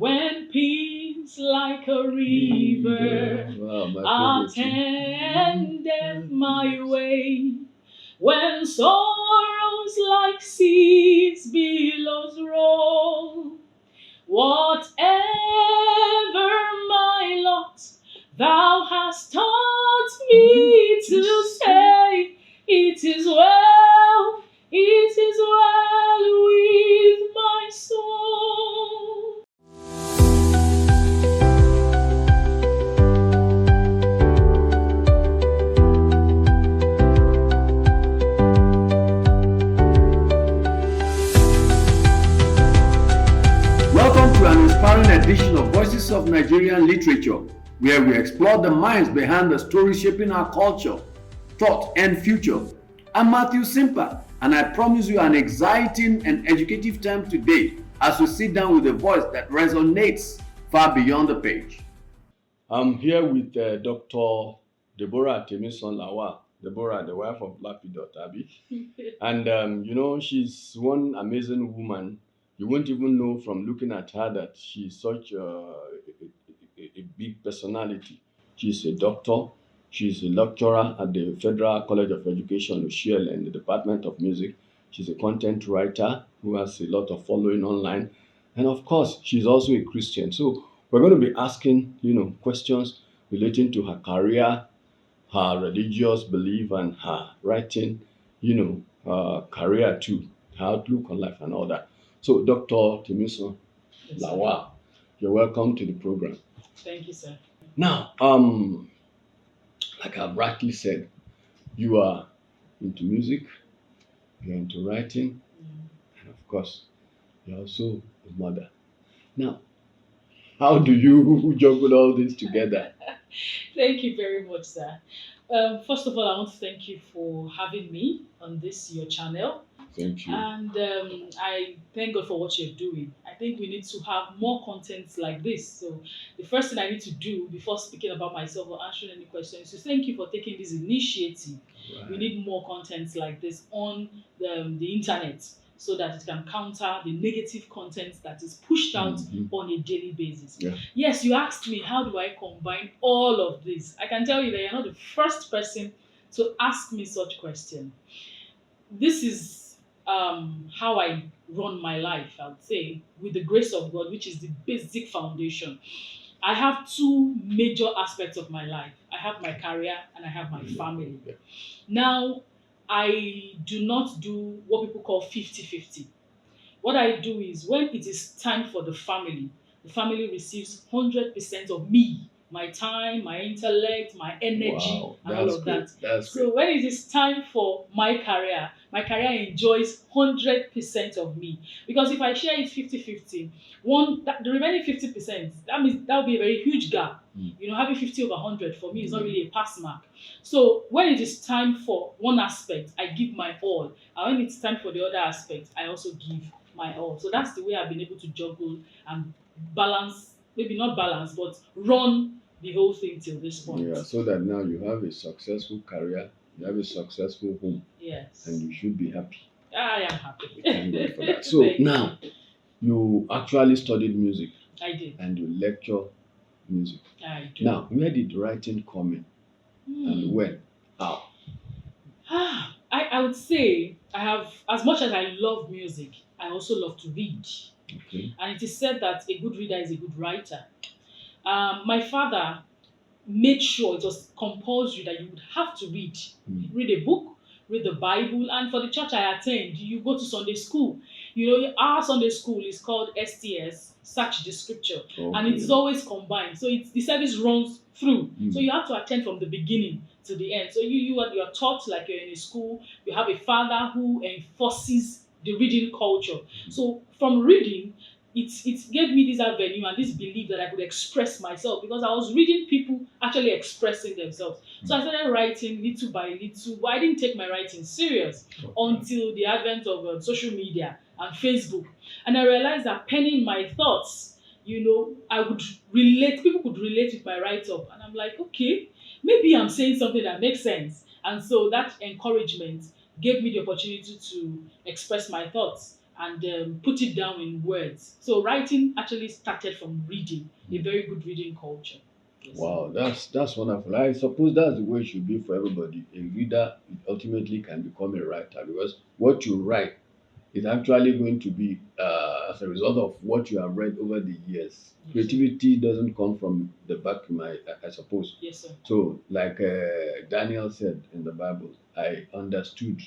When peace like a river Wow, my favorite too. attendeth my way, when sorrows like seas billows roll, whatever my lot, thou hast taught me to say, it is well, it is well with my soul. Welcome to an inspiring edition of Voices of Nigerian Literature, where we explore the minds behind the stories shaping our culture, thought, and future. I'm Matthew Simpa, and I promise you an exciting and educative time today as we sit down with a voice that resonates far beyond the page. I'm here with Dr. Deborah Temisan Lawal. Deborah, the wife of Lapidot Abi. And she's one amazing woman. You won't even know from looking at her that she's such a big personality. She's a doctor. She's a lecturer at the Federal College of Education, UCL, in the Department of Music. She's a content writer who has a lot of following online. And of course, she's also a Christian. So we're going to be asking, questions relating to her career, her religious belief, and her writing, career too, her outlook on life and all that. So, Dr. Temisan Yes, sir. Lawal, you're welcome to the program. Thank you, sir. Now, like I've rightly said, you are into music, you're into writing, and of course, you're also a mother. Now, how do you juggle all this together? Thank you very much, sir. First of all, I want to thank you for having me on this your channel, Thank you. and I thank God for what you're doing. I think we need to have more content like this. So, the first thing I need to do before speaking about myself or answering any questions is thank you for taking this initiative. We Right. need more content like this on the internet so that it can counter the negative content that is pushed out Mhm. on a daily basis. Yeah. Yes, you asked me how do I combine all of this. I can tell you that you're not the first person to ask me such question. This is how I run my life, I would say, with the grace of God, which is the basic foundation. I have two major aspects of my life. I have my career and I have my family. Yeah. Now, I do not do what people call 50-50. What I do is when it is time for the family receives 100% of me, my time, my intellect, my energy, Wow, and all that's of great. that. That's So great. when it is time for my career enjoys 100% of me. Because if I share it 50-50, the remaining 50%, that means that will be a very huge gap. Mm. Having 50 over 100 for me is not really a pass mark. So when it is time for one aspect, I give my all. And when it's time for the other aspect, I also give my all. So that's the way I've been able to juggle and balance, maybe not balance, but run the whole thing till this point. Yeah, so that now you have a successful career, you have a successful home, Yes. and you should be happy. I am happy. Thank God for that. So Thank you. now you actually studied music I did. and you lecture music. I do. Now, where did writing come in and when? How? I would say I have, as much as I love music, I also love to read. Okay. And it is said that a good reader is a good writer. My father made sure it was compulsory that you would have to read. Mm. Read a book, read the Bible, and for the church I attend, you go to Sunday school. Our Sunday school is called STS, Search the Scripture, and it is always combined. So the service runs through. Mm. So you have to attend from the beginning to the end. So you are taught like you're in a school. You have a father who enforces the reading culture. So from reading, it gave me this avenue and this belief that I could express myself because I was reading people actually expressing themselves. So I started writing little by little, but I didn't take my writing serious until the advent of social media and Facebook. And I realized that penning my thoughts, I would relate, people could relate with my write up. And I'm like, okay, maybe I'm saying something that makes sense. And so that encouragement gave me the opportunity to express my thoughts. and put it down in words. So writing actually started from reading, a very good reading culture. Yes. Wow, that's wonderful. I suppose that's the way it should be for everybody. A reader ultimately can become a writer because what you write is actually going to be as a result of what you have read over the years. Yes. Creativity doesn't come from the vacuum, I suppose. Yes, sir. So, like Daniel said in the Bible, I understood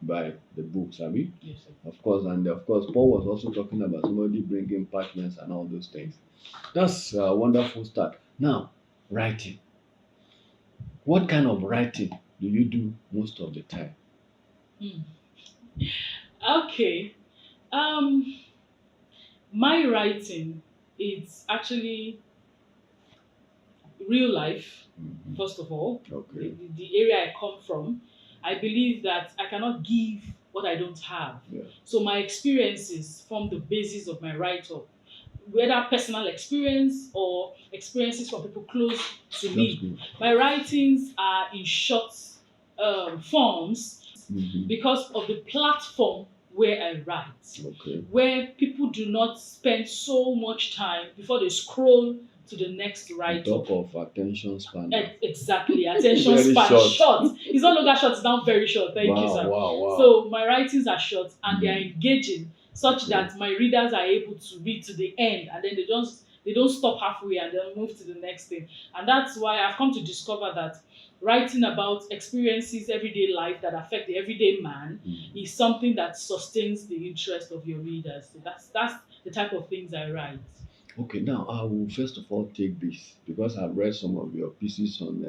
by the books, Abi. Yes, sir. Of course, and of course, Paul was also talking about somebody bringing partners and all those things. That's a wonderful start. Now, writing. What kind of writing do you do most of the time? Hmm. Okay. Um, my writing is actually real life. Mhm. First of all, Okay. the area I come from, I believe that I cannot give what I don't have. Yeah. So my experiences form the basis of my write-up, whether personal experience or experiences from people close to That's me. good. My writings are in short forms Mhm. because of the platform where I write, Okay. where people do not spend so much time before they scroll to the next On write-up. top of attention span. Now. Exactly, attention Very span short. short. It's not longer short, it's now very short. Thank you, Wow, sir. wow, wow. So my writings are short and they are Mm. engaging, such Okay. that my readers are able to read to the end, and then they don't stop halfway and then move to the next thing. And that's why I've come to discover that writing about experiences, everyday life that affect the everyday man Mm. is something that sustains the interest of your readers. So that's the type of things I write. Okay, now I will first of all take this because I've read some of your pieces on,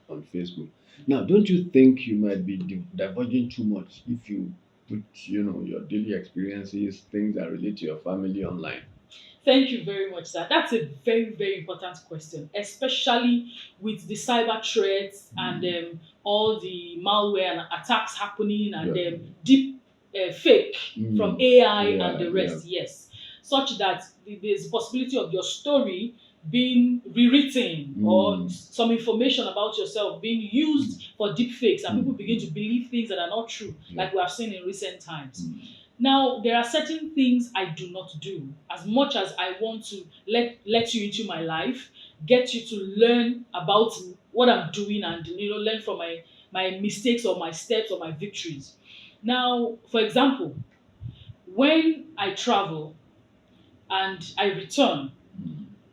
on Facebook. Now, don't you think you might be diverging too much if you put, your daily experiences, things that relate to your family online? Thank you very much, sir. That's a very, very important question, especially with the cyber threats and all the malware and attacks happening and Yeah. deep fake from AI and Yeah, the yeah. rest. Yes, such that there's a possibility of your story being rewritten or some information about yourself being used for deep fakes, and people begin to believe things that are not true, like we have seen in recent times. Now, there are certain things I do not do. As much as I want to let you into my life, get you to learn about what I'm doing and learn from my mistakes or my steps or my victories. Now, for example, when I travel and I return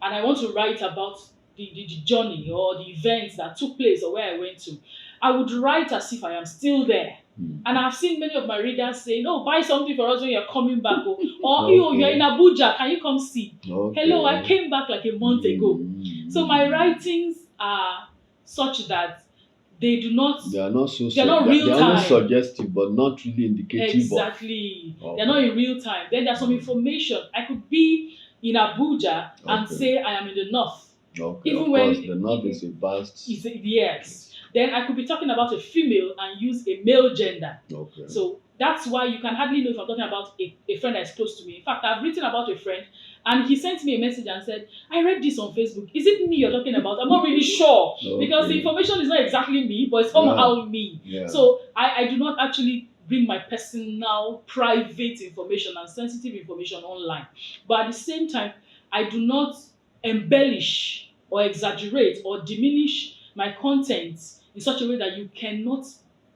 and I want to write about the journey or the events that took place or where I went to, I would write as if I am still there. And I've seen many of my readers saying, "Oh, buy something for us when you're coming back." Or "Oh, you're in Abuja. Can you come see?" Okay. Hello, I came back like a month ago. So my writings are such that they do not. They are not so. They're not real They are only time. suggestive, but not really indicative Exactly. of. They're not in real time. Then there's some information. I could be in Abuja and Okay. say I am in the north. Okay. Even Of when course, the north is a vast. Yes. Then I could be talking about a female and use a male gender. Okay. So that's why you can hardly know if I'm talking about a friend that's close to me. In fact, I've written about a friend and he sent me a message and said, "I read this on Facebook. Is it me you're talking about? I'm not really sure." Because the information is not exactly me, but it's somehow me. Yeah. So I do not actually bring my personal, private information and sensitive information online. But at the same time, I do not embellish or exaggerate or diminish my content in such a way that you cannot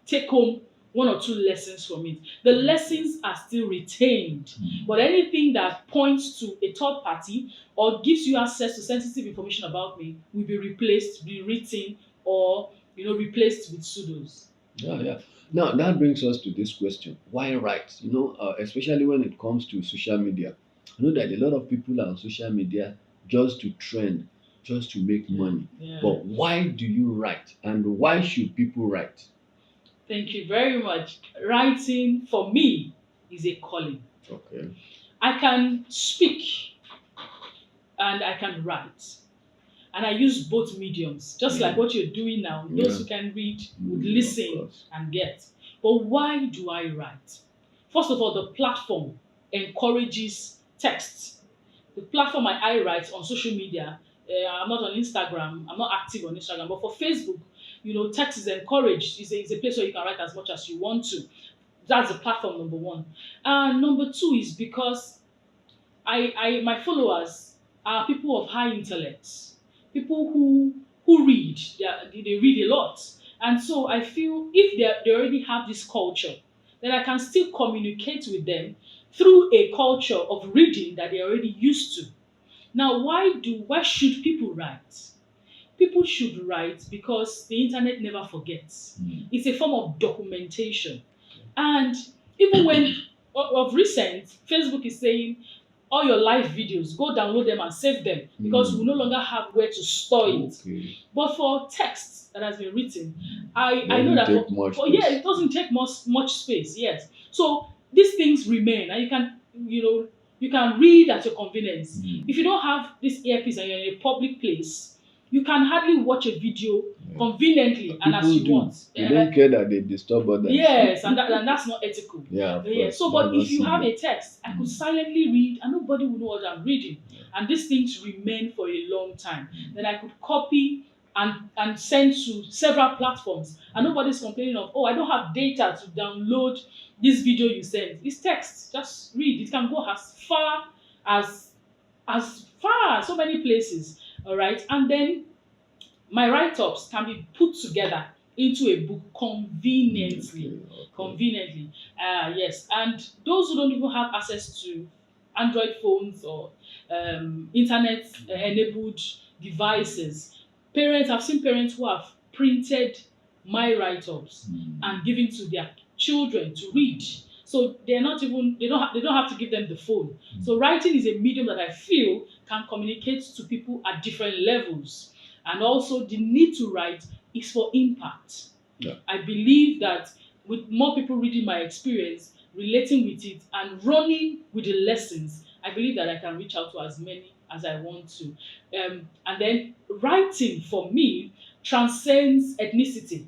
take home one or two lessons from it. The lessons are still retained, but anything that points to a third party or gives you access to sensitive information about me will be replaced, rewritten, or replaced with pseudos. Yeah, yeah. Now that brings us to this question: why write? Especially when it comes to social media. I know that a lot of people are on social media just to trend, just to make money. Yeah. But why do you write, and why should people write? Thank you very much. Writing for me is a calling. Okay. I can speak and I can write. And I use both mediums, just like what you're doing now. Those who can read would listen and get. But why do I write? First of all, the platform encourages text. The platform I write on social media, I'm not on Instagram, I'm not active on Instagram, but for Facebook, text is encouraged. It's a place where you can write as much as you want to. That's the platform number one. Number two is because my followers are people of high intellect, people who read. They read a lot, and so I feel if they already have this culture, then I can still communicate with them through a culture of reading that they're already used to. Now, why should people write? People should write because the internet never forgets. It's a form of documentation. And even when of recent, Facebook is saying all your live videos, go download them and save them because we no longer have where to store it. Okay. But for text that has been written, I know Doesn't that take much yeah, space. it doesn't take much space. Yes, so these things remain, and you can read at your convenience. If you don't have this earpiece and you're in a public place, you can hardly watch a video conveniently and as you want. They don't care that they disturb others. Yes, and that's not ethical. Yeah, of Yeah. course. So, but That's if you not have civil. a text, I could silently read, and nobody will know what I'm reading. And these things remain for a long time. Then I could copy and send to several platforms, and nobody's complaining of, oh, I don't have data to download this video you sent. It's text. Just read. It can go as far as so many places. All right, and then my write-ups can be put together into a book conveniently. Okay. Conveniently, yes. And those who don't even have access to Android phones or internet-enabled devices, I've seen parents who have printed my write-ups and given to their children to read. So they don't have to give them the phone. So writing is a medium that I feel can communicate to people at different levels. And also the need to write is for impact. Yeah. I believe that with more people reading my experience, relating with it, and running with the lessons, I believe that I can reach out to as many as I want to. And then writing for me transcends ethnicity,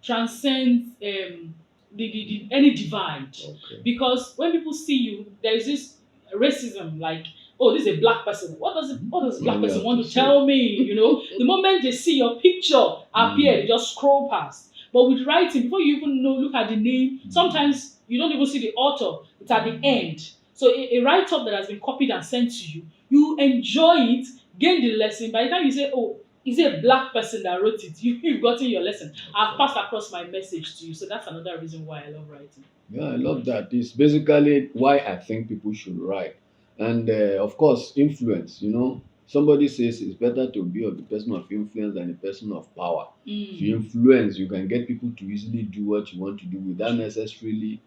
transcends any divide. Okay. Because when people see you, there is this racism, like, oh, this is a black person. What does black Yeah, person want to say. tell me? The moment they see your picture appear, they just scroll past. But with writing, before you even look at the name, sometimes you don't even see the author. It's at the end. So a write-up that has been copied and sent to you, you enjoy it, gain the lesson. By the time you say, oh, is it a black person that wrote it? You've gotten your lesson. I've passed across my message to you. So that's another reason why I love writing. Yeah, I love that. It's basically why I think people should write. And of course, influence. Somebody says it's better to be of the person of influence than a person of power. If you influence, you can get people to easily do what you want to do without necessarily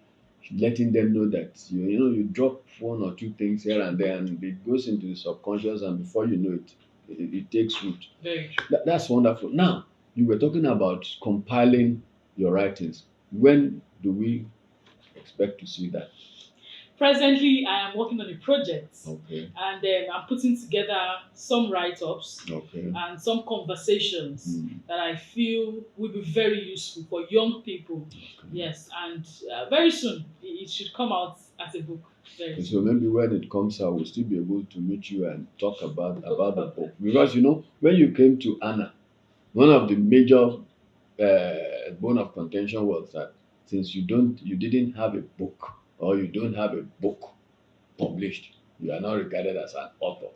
letting them know that you drop one or two things here and there, and it goes into the subconscious, and before you know it takes root. Very true. That's wonderful. Now, you were talking about compiling your writings. When do we expect to see that? Presently, I am working on a project, Okay. and I'm putting together some write-ups Okay. and some conversations that I feel will be very useful for young people. Yes, and very soon it should come out as a book. Very soon. So maybe when it comes out, we'll still be able to meet you and talk about the book. Because when you came to Anna, one of the major bone of contention was that since you didn't have a book, or you don't have a book published, you are not regarded as an author.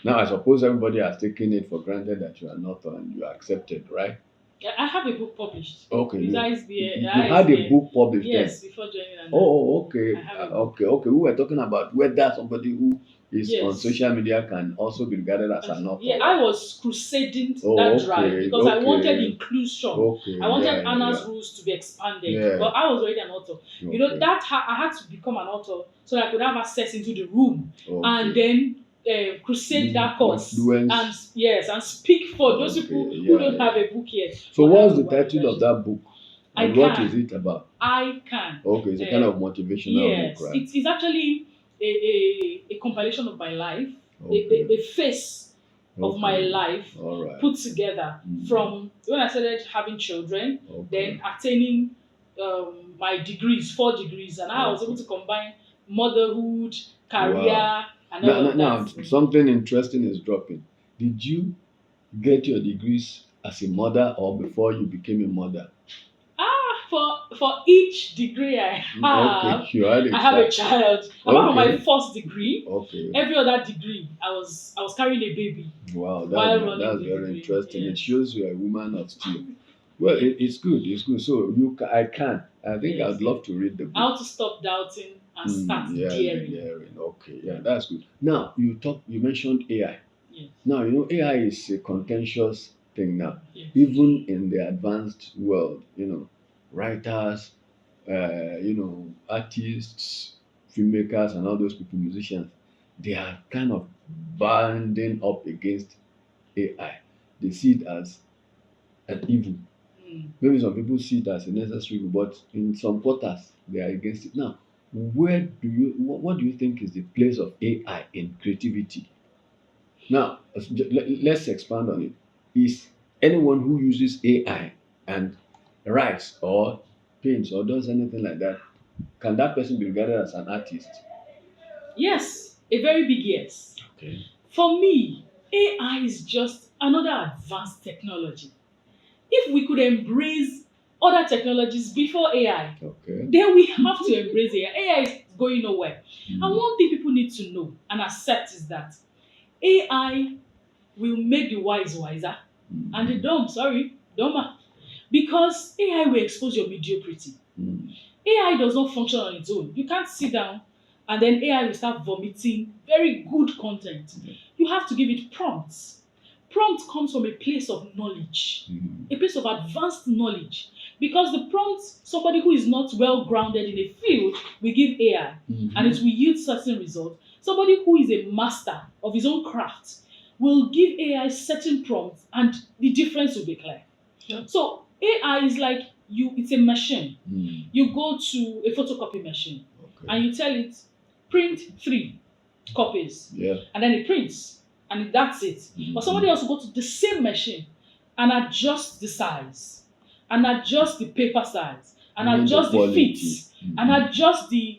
Now, I suppose everybody has taken it for granted that you are an author and you are accepted, right? Yeah, I have a book published. Okay. It's You ISBN. had a book published Yes, then? before joining Anna. Oh, okay. I have a book. Okay. We were talking about whether somebody who is Yes. on social media can also be regarded as an author. Yeah, I was crusading Oh, that drive okay, because I wanted okay. inclusion. Okay. I wanted yeah, Anna's yeah. rules to be expanded, Yeah. but I was already an author. Okay. I had to become an author so that I could have access into the room Okay. and then crusade that cause Influence. and speak for those Okay, people yeah, who don't yeah. have a book yet. So But what's I the have one title of that book? I And what Can. is it about? I Can. Okay, it's a kind of motivational Yes, book, right? it's actually a compilation of my life, Okay. a face of my Okay. life All right. put together from when I started having children, Okay. then attaining my degrees, 4 degrees, and I was able to combine motherhood, career, Wow. and all of Now, that. something interesting is dropping. Did you get your degrees as a mother or before you became a mother? For each degree I Okay, have, you had a I have a child. child. Apart from my Okay. first degree, Okay. every other degree, I was carrying a baby Wow, while running that's the very degree. interesting. It Yes. shows you're a woman of steel. Well, it's good. It's good. So I can. I think Yes. I'd love to read the book. How to stop doubting and start Yeah, daring. daring. Okay, yeah, that's good. Now you mentioned AI. Yes. Now AI is a contentious thing now. Yes. Even in the advanced world, writers, artists, filmmakers, and all those people, musicians, they are kind of banding up against AI. They see it as an evil. Mm. Maybe some people see it as a necessary evil, but in some quarters they are against it. Now, what do you think is the place of AI in creativity? Now, let's expand on it. Is anyone who uses AI and writes or paints or does anything like that, can that person be regarded as an artist? Yes, a very big yes. Okay. For me, AI is just another advanced technology. If we could embrace other technologies before AI, Okay. then we have to embrace AI. AI is going nowhere. And Mm. one thing people need to know and accept is that AI will make the wise wiser and the dumb, dumber. Because AI will expose your mediocrity. Mm. AI does not function on its own. You can't sit down and then AI will start vomiting very good content. You have to give it prompts. Prompt comes from a place of knowledge, Mm. a place of advanced knowledge. Because the prompt, somebody who is not well grounded in a field will give AI and it will yield certain results. Somebody who is a master of his own craft will give AI certain prompts and the difference will be clear. Yeah. So AI is like it's a machine. Mm. You go to a photocopy machine Okay. and you tell it print 3 copies Yeah. and then it prints and that's it. But somebody else will go to the same machine and adjust the size and adjust the paper size and Even the adjust the quality. fit and adjust the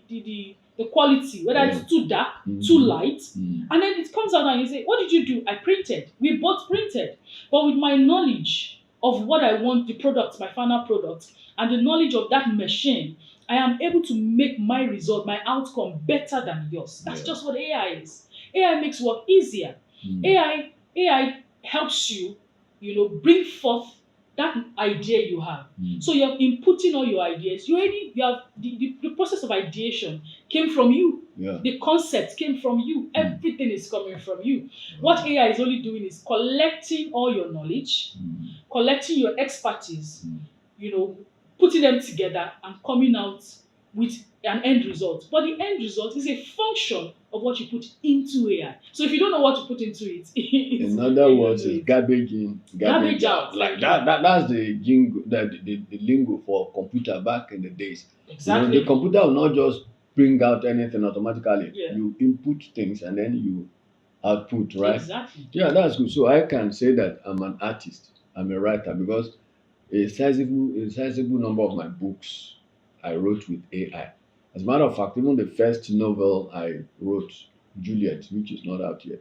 quality, whether Yeah. it's too dark, too light, Mm. and then it comes out and you say, what did you do? I printed. We both printed. But with my knowledge of what I want, the product, my final product, and the knowledge of that machine, I am able to make my result, my outcome better than yours. That's Yeah. just what AI is. AI makes work easier. Mm. AI helps you, bring forth that idea you have. Mm. So you're inputting all your ideas. You have the process of ideation came from you. Yeah. The concept came from you. Everything is coming from you. What AI is only doing is collecting all your knowledge, collecting your expertise, putting them together and coming out with an end result. But the end result is a function of what you put into AI. So if you don't know what to put into it, In other words, it's garbage in, Garbage out. Like that's the jingle, the lingo for computer back in the days. Exactly. The computer will not just bring out anything automatically. Yeah. You input things and then you output, right? Exactly. Yeah, that's good. So I can say that I'm an artist. I'm a writer because a sizable number of my books I wrote with AI. As a matter of fact, even the first novel I wrote, Juliet, which is not out yet,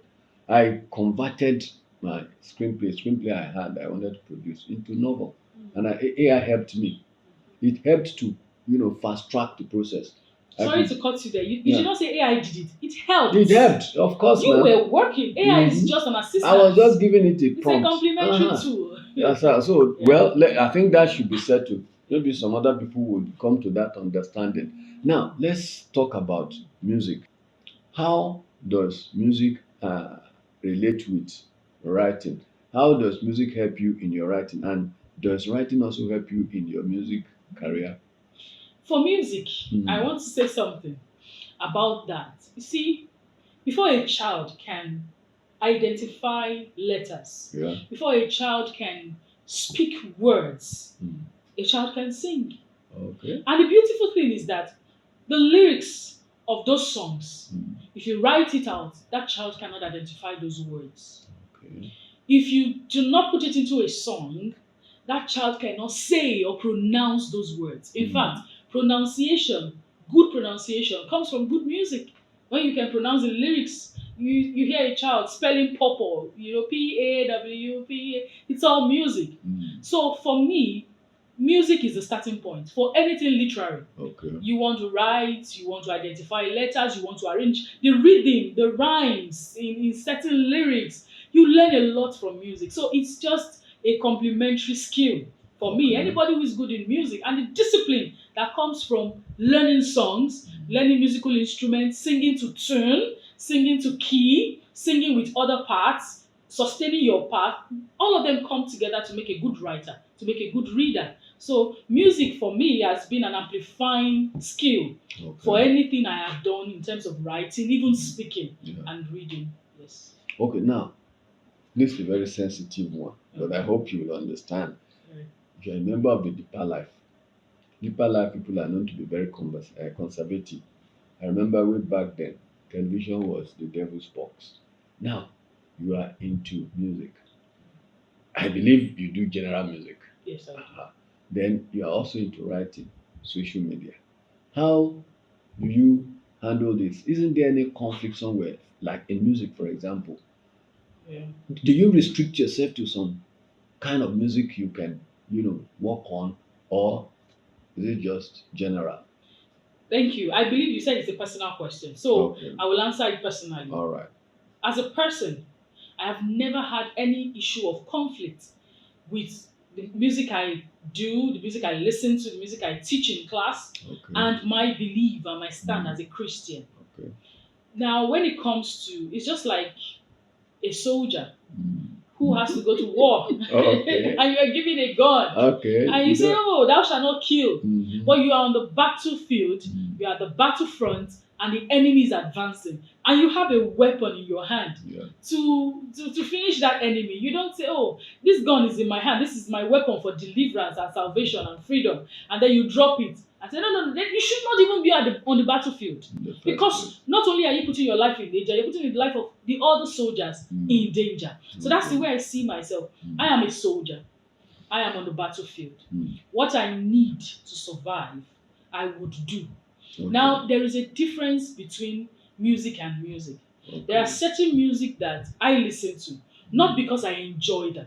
I converted my screenplay I had that I wanted to produce into novel, and AI helped me. It helped to fast track the process. Sorry to cut you there. You Yeah. should not say AI did it. It helped. It helped, of course, You man. were working. AI is just an assistant. I was just giving it a It's prompt. a complementary tool. Yes, sir. So, well, I think that should be settled. Maybe some other people would come to that understanding. Now, let's talk about music. How does music relate with writing? How does music help you in your writing? And does writing also help you in your music career? For music, I want to say something about that. You see, before a child can identify letters, Yeah. before a child can speak words, a child can sing. Okay. And the beautiful thing is that the lyrics of those songs, if you write it out, that child cannot identify those words. Okay. If you do not put it into a song, that child cannot say or pronounce those words. In fact, good pronunciation, comes from good music. When you can pronounce the lyrics, you hear a child spelling purple, P-A-W-P-A, it's all music. So for me, music is the starting point for anything literary. Okay. You want to write, you want to identify letters, you want to arrange the rhythm, the rhymes in certain lyrics. You learn a lot from music. So it's just a complementary skill for me. Okay. Anybody who is good in music and the discipline that comes from learning songs, learning musical instruments, singing to tune, singing to key, singing with other parts, sustaining your part, all of them come together to make a good writer, to make a good reader. So music for me has been an amplifying skill for Okay. anything I have done in terms of writing, even speaking Yeah. and reading. Yes. Okay. Now, this is a very sensitive one, but I hope you will understand. Right. If you're a member of the deeper life people are known to be very conservative. I remember way back then, television was the devil's box. Now, you are into music. I believe you do general music. Yes, I do. Then you are also into writing, social media. How do you handle this? Isn't there any conflict somewhere? Like in music, for example, Yeah. do you restrict yourself to some kind of music you can, work on, or is it just general? Thank you. I believe you said it's a personal question. So Okay. I will answer it personally. All right. As a person, I have never had any issue of conflict with the music I do, the music I listen to, the music I teach in class, Okay. and my belief and my stand as a Christian. Okay. Now, when it comes to, it's just like a soldier Mm. who has to go to war, Okay. and you are given a gun, Okay. and you say, "Oh, thou shalt not kill," Mhm. but you are on the battlefield, Mm. you are at the battlefront, and the enemy is advancing, and you have a weapon in your hand Yeah. to finish that enemy. You don't say, "Oh, this gun is in my hand. This is my weapon for deliverance and salvation and freedom," and then you drop it. I say, no. Then you should not even be on the battlefield, In the first because place. not only are you putting your life in danger, you're putting the life of the other soldiers in danger. So that's the Okay. way I see myself. Mm. I am a soldier. I am on the battlefield. Mm. What I need to survive, I would do. Okay. Now, there is a difference between music and music. Okay. There are certain music that I listen to, not because I enjoy them,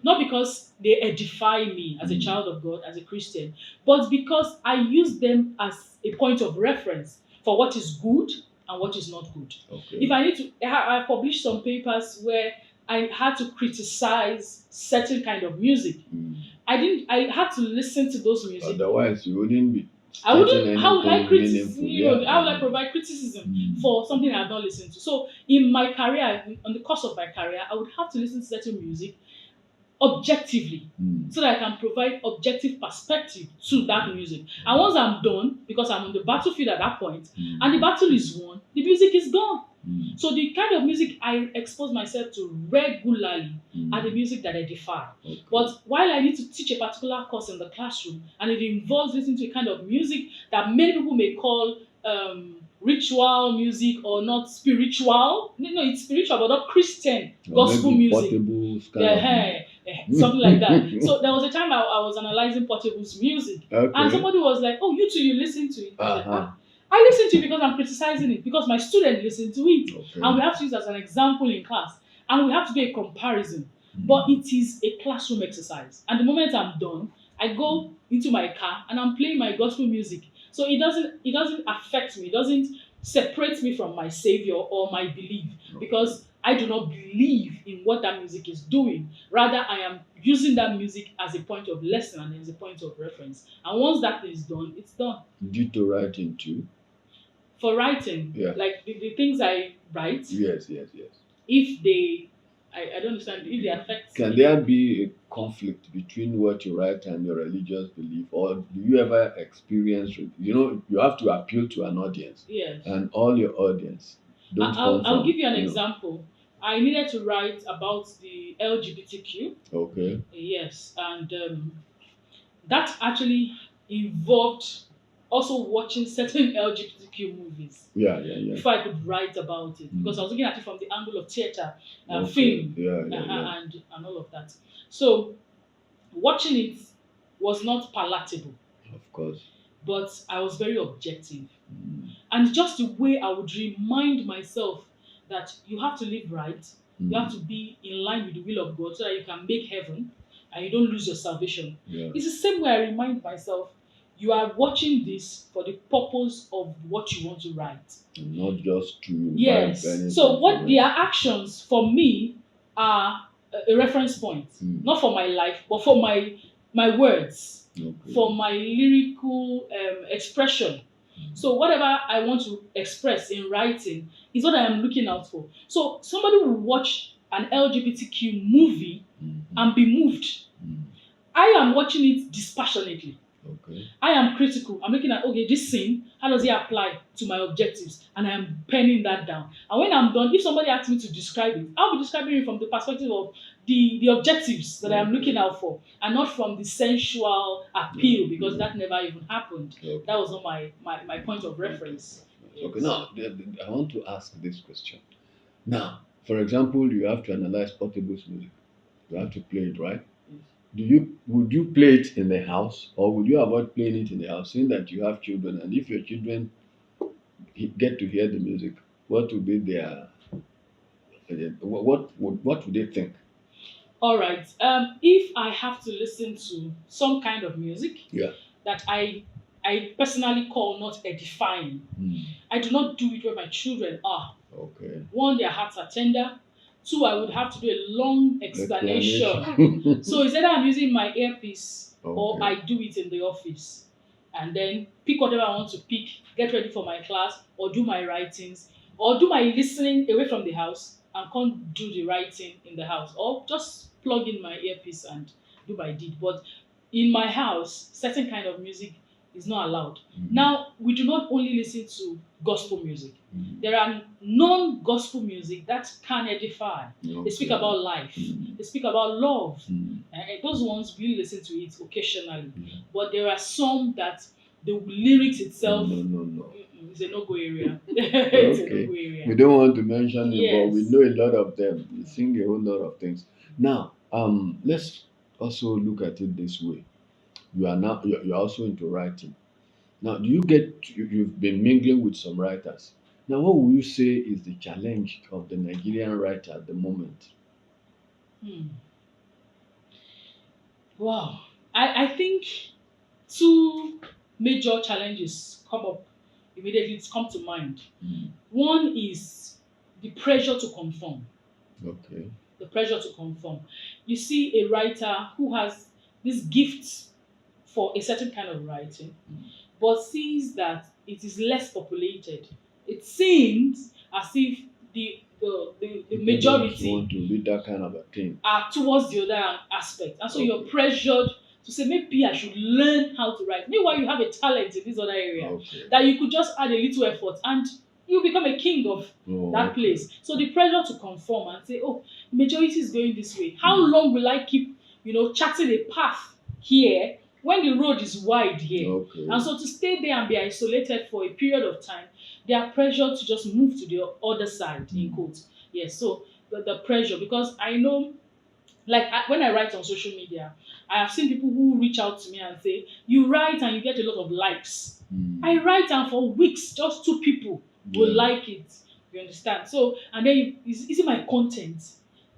not because they edify me as a child of God, as a Christian, but because I use them as a point of reference for what is good and what is not good. Okay. If I need to, I published some papers where I had to criticize certain kind of music. Mm. I had to listen to those music. Otherwise, you wouldn't be. I wouldn't. stating How would I anything meaningful. Yeah. how would I provide criticism Mm. for something I have not listened to? So in my career, on the course of my career, I would have to listen to certain music objectively, Mm. so that I can provide objective perspective to that music. And once I'm done, because I'm on the battlefield at that point, Mm. and the battle is won, the music is gone. Mm. So the kind of music I expose myself to regularly Mm. are the music that I defy. Okay. But while I need to teach a particular course in the classroom, and it involves listening to a kind of music that many people may call ritual music or not spiritual. No, it's spiritual, but not Christian Or gospel maybe music. portables kind of. Something like that. So there was a time I was analyzing Portable's music, Okay. and somebody was like, "Oh, you two, you listen to it." I was like, Uh-huh. I listen to it because I'm criticizing it, because my student listened to it, Okay. and we have to use it as an example in class, and we have to do a comparison. Mm. But it is a classroom exercise, and the moment I'm done, I go into my car and I'm playing my gospel music. So it doesn't affect me, it doesn't separate me from my savior or my belief, because I do not believe in what that music is doing. Rather, I am using that music as a point of lesson and as a point of reference. And once that is done, it's done. Due to writing too. For writing, Yeah. like the things I write, Yes. if they, I don't understand, if they affect Can me. there be a conflict between what you write and your religious belief, or do you ever experience? You have to appeal to an audience, Yes. and all your audience don't come I'll from. give you an example. I needed to write about the LGBTQ. Okay. Yes, and that actually involved also watching certain LGBTQ movies Yeah. before I could write about it, because I was looking at it from the angle of theater, Okay. film, Yeah. and all of that. So watching it was not palatable, Of course. but I was very objective. Mm. And just the way I would remind myself that you have to live right, you Mm. have to be in line with the will of God so that you can make heaven. and you don't lose your salvation. Yeah. It's the same way I remind myself, you are watching this for the purpose of what you want to write. And not just to buy Yes. anything So what from their it. actions for me are a reference point, Mm. not for my life, but for my words, Okay. for my lyrical expression. So whatever I want to express in writing is what I am looking out for. So somebody will watch an LGBTQ movie Mhm. and be moved. Mm. I am watching it dispassionately. Okay. I am critical. I'm looking at, okay, this scene, how does it apply to my objectives? And I am penning that down. And when I'm done, if somebody asks me to describe it, I'll be describing it from the perspective of the objectives that I am looking out for, and not from the sensual appeal, because that never even happened. Okay. That was not my point of reference. Okay. Now, I want to ask this question. Now, for example, you have to analyze portable music. You have to play it, right? Would you play it in the house, or would you avoid playing it in the house, seeing that you have children, and if your children get to hear the music, what would be their what would they think? All right. If I have to listen to some kind of music Yeah. that I personally call not edifying, Mm. I do not do it where my children are. Okay. One, their hearts are tender. Two, I would have to do a long explanation. So it's either I'm using my earpiece or Okay. I do it in the office. And then pick whatever I want to pick, get ready for my class, or do my writings, or do my listening away from the house and come do the writing in the house, or just plug in my earpiece and do my deed. But in my house, certain kind of music is not allowed. Mhm. Now, we do not only listen to gospel music. Mhm. There are non-gospel music that can edify. They speak Okay. about life. Mhm. They speak about love. Mhm. Those ones we listen to it occasionally. Yeah. But there are some that the lyrics itself No. is a no-go area. It's a Okay. no-go We area. don't want to mention it, but we Yes. know a lot of them. We sing a whole lot of things. Now, let's also look at it this way. You're also into writing. Now, you've been mingling with some writers. Now, what would you say is the challenge of the Nigerian writer at the moment? Hmm. Wow. I think two major challenges come up immediately. It's come to mind. Mm. One is the pressure to conform. Okay. The pressure to conform. You see a writer who has this gift for a certain kind of writing, but sees that it is less populated. It seems as if the People don't majority want to read that kind of a thing. are towards the other aspect, and so Okay. you're pressured to say maybe I should learn how to write. Meanwhile, you have a talent in this other area Okay. that you could just add a little effort and you become a king of Oh, that okay. place. So the pressure to conform and say, oh, majority is going this way. How Mm. long will I keep, charting a path here when the road is wide here? Okay. And so to stay there and be isolated for a period of time, they are pressured to just move to the other side, in quotes. Yes, so the pressure, because I know, like when I write on social media, I have seen people who reach out to me and say, you write and you get a lot of likes. Mm. I write and for weeks, just 2 people will Yeah. like it. You understand? So, and then is it my content?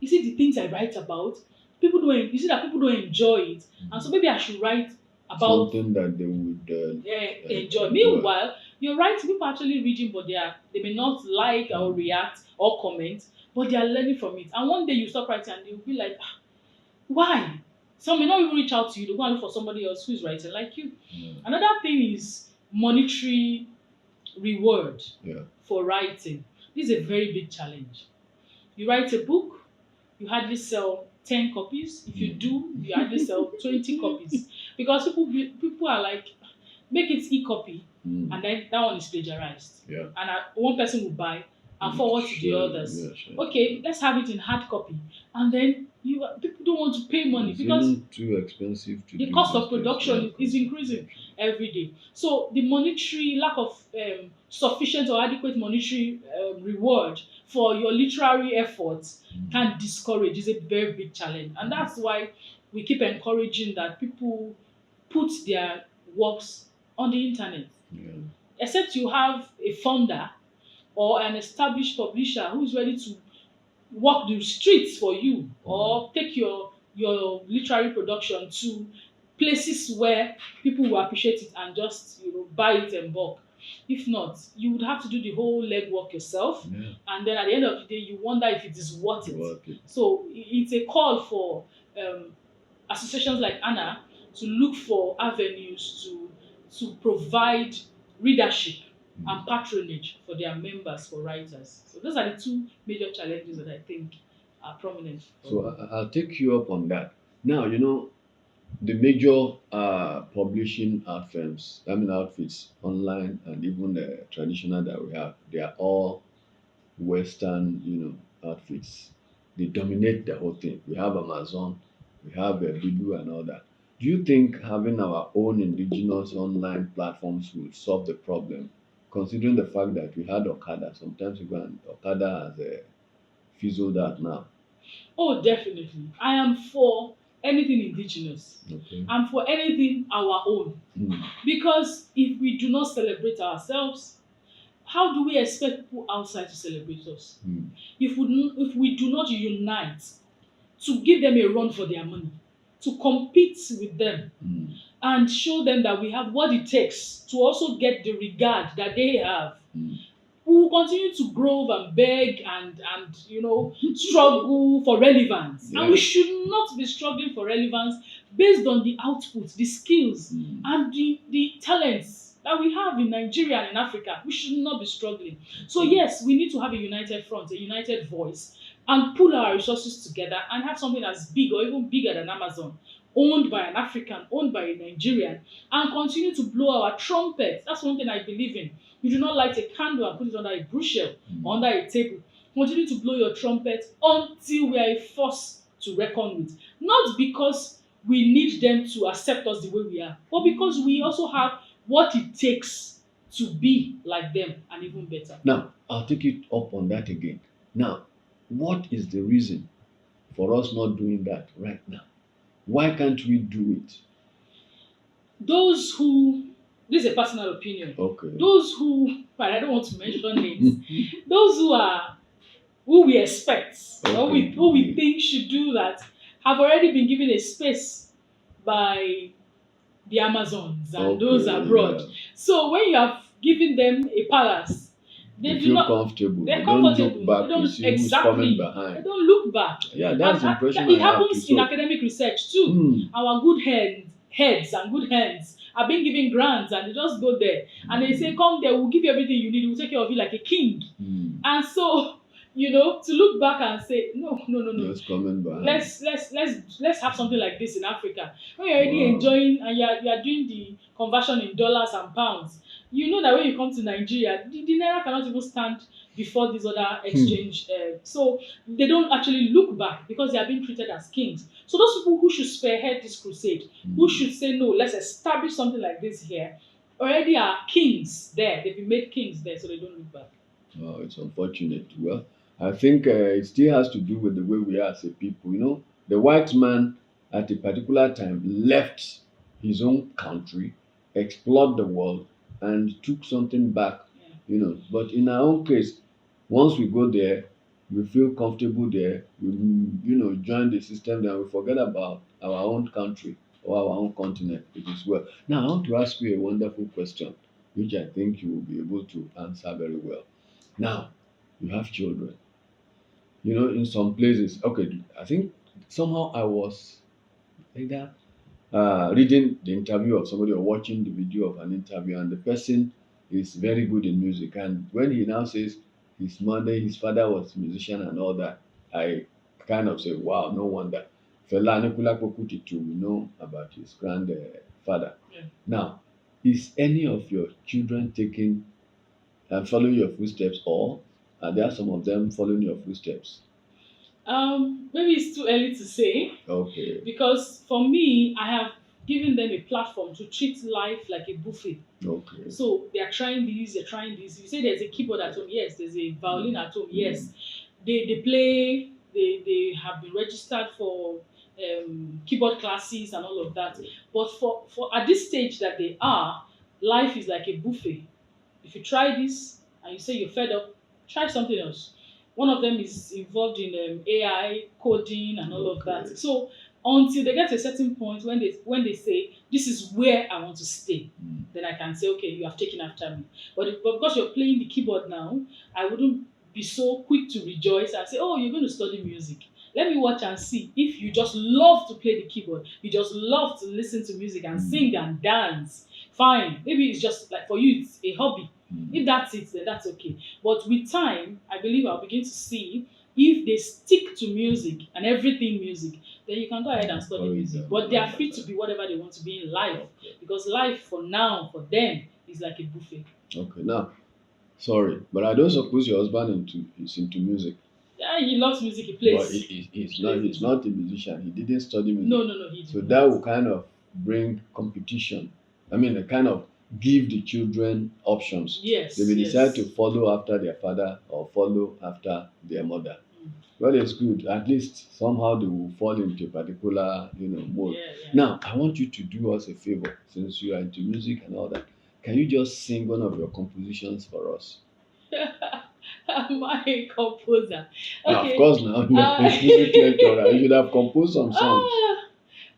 Is it the things I write about? People don't. Is it that people don't enjoy it? And so maybe I should write about Something that they would enjoy. Meanwhile, you're right. People are actually reading, but they may not like or react or comment, but they are learning from it. And one day you stop writing, and you'll be like, "Ah, why?" Some may not even reach out to you. They go and look for somebody else who's writing like you. Yeah. Another thing is monetary reward Yeah. for writing. This is a very big challenge. You write a book, you hardly sell 10 copies. If you do, you hardly sell 20 copies. Because people are like, make it e-copy, Mm. and then that one is plagiarized. Yeah. And one person will buy and forward to the Sure, others. yeah, sure. Okay, let's have it in hard copy. And then people don't want to pay money It's because even too expensive to the do cost these of days. production Yeah, is cost of increasing production. every day. So the monetary lack of sufficient or adequate monetary reward for your literary efforts can discourage. Is a very big challenge, and that's why we keep encouraging that people put their works on the internet. Yeah. Except you have a funder or an established publisher who is ready to walk the streets for you or take your your literary production to places where people will appreciate it and just buy it in bulk. If not, you would have to do the whole legwork yourself, Yeah. and then at the end of the day, you wonder if it is worth it. Worth it. So it's a call for associations like Anna to look for avenues to provide readership and patronage for their members, for writers. So those are the two major challenges that I think are prominent. So I'll take you up on that. Now, the major publishing firms, I mean outfits, online and even the traditional that we have, they are all Western, outfits. They dominate the whole thing. We have Amazon, we have Bibu and all that. Do you think having our own indigenous online platforms will solve the problem? Considering the fact that we had Okada, sometimes we go and Okada has fizzled out now. Oh, definitely. I am for anything indigenous. Okay. I'm for anything our own. Hmm. Because if we do not celebrate ourselves, how do we expect people outside to celebrate us? Hmm. If we do not unite to give them a run for their money, to compete with them, Hmm. and show them that we have what it takes to also get the regard that they have, Hmm. we will continue to grow and beg and struggle for relevance. Yeah. And we should not be struggling for relevance based on the output, the skills, Hmm. and the talents that we have in Nigeria and in Africa. We should not be struggling. So yes, we need to have a united front, a united voice, and pull our resources together and have something as big or even bigger than Amazon, owned by an African, owned by a Nigerian, and continue to blow our trumpet. That's one thing I believe in. You do not light a candle and put it under a bushel or under a table. Continue to blow your trumpet until we are a force to reckon with. Not because we need them to accept us the way we are, but because we also have what it takes to be like them and even better. Now, I'll take it up on that again. Now, what is the reason for us not doing that right now? Why can't we do it? Those who, this is a personal opinion, Okay. those who, but I don't want to mention names, those who we expect or Okay. who we think should do that have already been given a space by the Amazons and those Okay, abroad. yeah. So when you have given them a palace, They they do feel not. comfortable. They're They don't comfortable. look back They don't to see who's exactly. coming They behind. don't look back. Yeah, that's the And impression it I have happens too. in So, academic research too. hmm, Our good heads and good hands are being given grants and they just go there and they say, come there, we'll give you everything you need, we'll take care of you like a king. hmm, And so, to look back and say, no. just coming behind. Let's have something like this in Africa. When you're already Wow. enjoying and you're doing the conversion in dollars and pounds, you know that when you come to Nigeria, the naira cannot even stand before this other exchange. So they don't actually look back because they are being treated as kings. So those people who should spearhead this crusade, who should say no, let's establish something like this here, already are kings there. They've been made kings there, so they don't look back. Oh, it's unfortunate. Well, I think it still has to do with the way we are as a people. The white man at a particular time left his own country, explored the world, and took something back. Yeah. But in our own case, once we go there, we feel comfortable there. We, join the system, then we forget about our own country or our own continent. It is well. Now, I want to ask you a wonderful question, which I think you will be able to answer very well. Now, you have children. In some places, okay, I think somehow I was either reading the interview of somebody or watching the video of an interview, and the person is very good in music. And when he now says his father was a musician and all that, I kind of say, wow, no wonder. Fela Anikulapo Kuti we know about his grandfather. Yeah. Now, is any of your children taking and following your footsteps, or are there some of them following your footsteps? Maybe it's too early to say Okay. because for me, I have given them a platform to treat life like a buffet. Okay. So they are trying this, they're trying this. You say there's a keyboard at home, yes. There's a violin at home, yes. They play. They have been registered for keyboard classes and all of that. But for at this stage that they are, life is like a buffet. If you try this and you say you're fed up, try something else. One of them is involved in AI coding and all of Okay. that. So until they get to a certain point when they say this is where I want to stay. Then I can say, okay, you have taken after me. But because you're playing the keyboard now, I wouldn't be so quick to rejoice and say, oh, you're going to study music. Let me watch and see if you just love to play the keyboard, you just love to listen to music and sing and dance. Fine, maybe it's just like for you, it's a hobby. If that's it, then that's okay. But with time, I believe I'll begin to see if they stick to music and everything music, then you can go ahead and study music. But they are free to be whatever they want to be in life, because life for now, for them, is like a buffet. Okay, now, sorry, but I don't suppose your husband is into music. Yeah, he loves music, he But plays. he's not a musician. He didn't study music. No, he So didn't. that will kind of bring competition. I mean, a kind of give the children options. Yes. They may yes. decide to follow after their father or follow after their mother. Well, it's good. At least somehow they will fall into a particular, mode. Yeah. Now, I want you to do us a favor, since you are into music and all that. Can you just sing one of your compositions for us? Am I a composer? Now, Okay. of course, now you are a music lecturer. You should have composed some songs.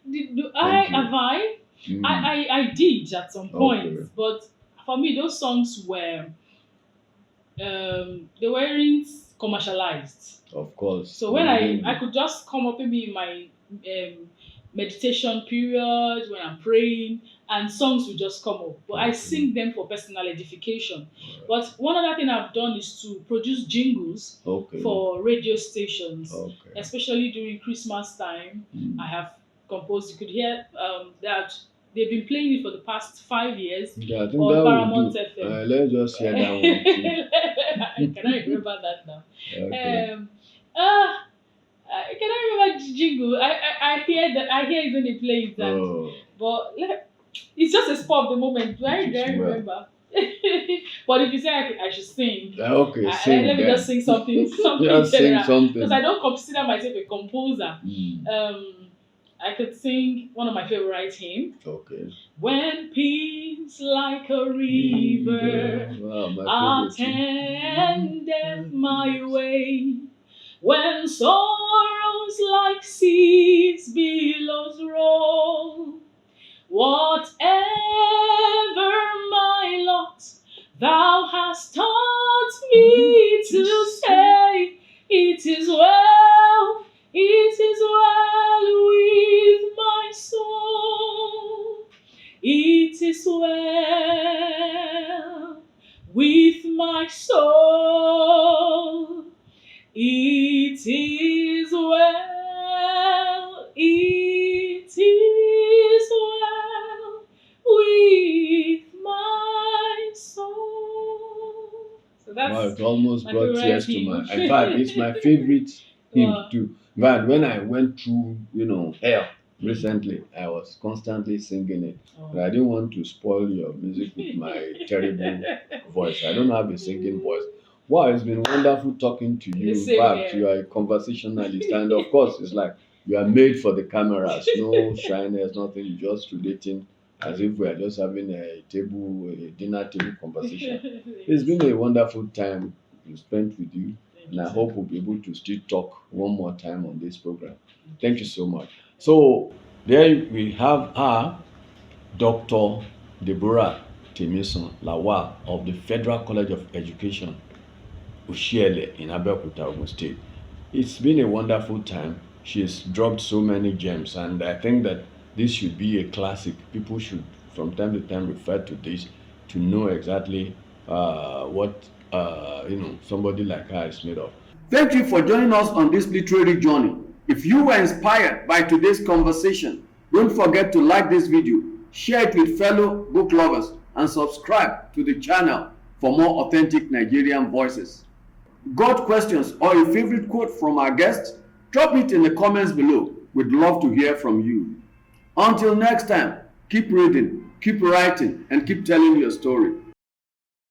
Thank you. Have I? Mm. I did at some point, Okay. but for me those songs were they weren't commercialized. Of course. So when I could just come up maybe in my meditation period when I'm praying, and songs will just come up. But I sing them for personal edification. But one other thing I've done is to produce jingles for radio stations, especially during Christmas time. I have composed. You could hear that they've been playing it for the past 5 years. Yeah, I think on that Paramount will do. FM. Let's just hear that one too. I cannot remember that now. Okay. Can I remember the jingle? I hear that. I hear it when they play it. That, but it's just a spur of the moment. Do I remember? But if you say I should sing, Okay, sing. Let me just sing something. Just sing something. Because I don't consider myself a composer. I could sing one of my favorite hymns. Okay. When peace like a river attendeth my way, when sorrows like seas billows roll, whatever my lot, thou hast taught me to say, it is well with my soul. It is well with my soul. It is well. It is well with my soul. So that's it almost brought tears to my. hymn. In fact, it's my favorite hymn Wow. too. But when I went through, hell recently, I was constantly singing it. But I didn't want to spoil your music with my terrible voice. I don't have a singing voice. Wow, it's been wonderful talking to you. In fact, you are a conversationalist, and of course, it's like you are made for the cameras. No shyness, nothing. You're just relating as if we are just having a dinner table conversation. It's been a wonderful time we spent with you. And I hope we'll be able to still talk one more time on this program. Thank you so much. So there we have Dr. Deborah Temisan Lawal of the Federal College of Education, Ushiele in Abeokuta, Ogun State. It's been a wonderful time. She's dropped so many gems, and I think that this should be a classic. People should from time to time refer to this to know exactly what somebody like her is made of. Thank you for joining us on this literary journey. If you were inspired by today's conversation, don't forget to like this video, share it with fellow book lovers, and subscribe to the channel for more authentic Nigerian voices. Got questions or a favorite quote from our guests? Drop it in the comments below. We'd love to hear from you. Until next time, keep reading, keep writing, and keep telling your story.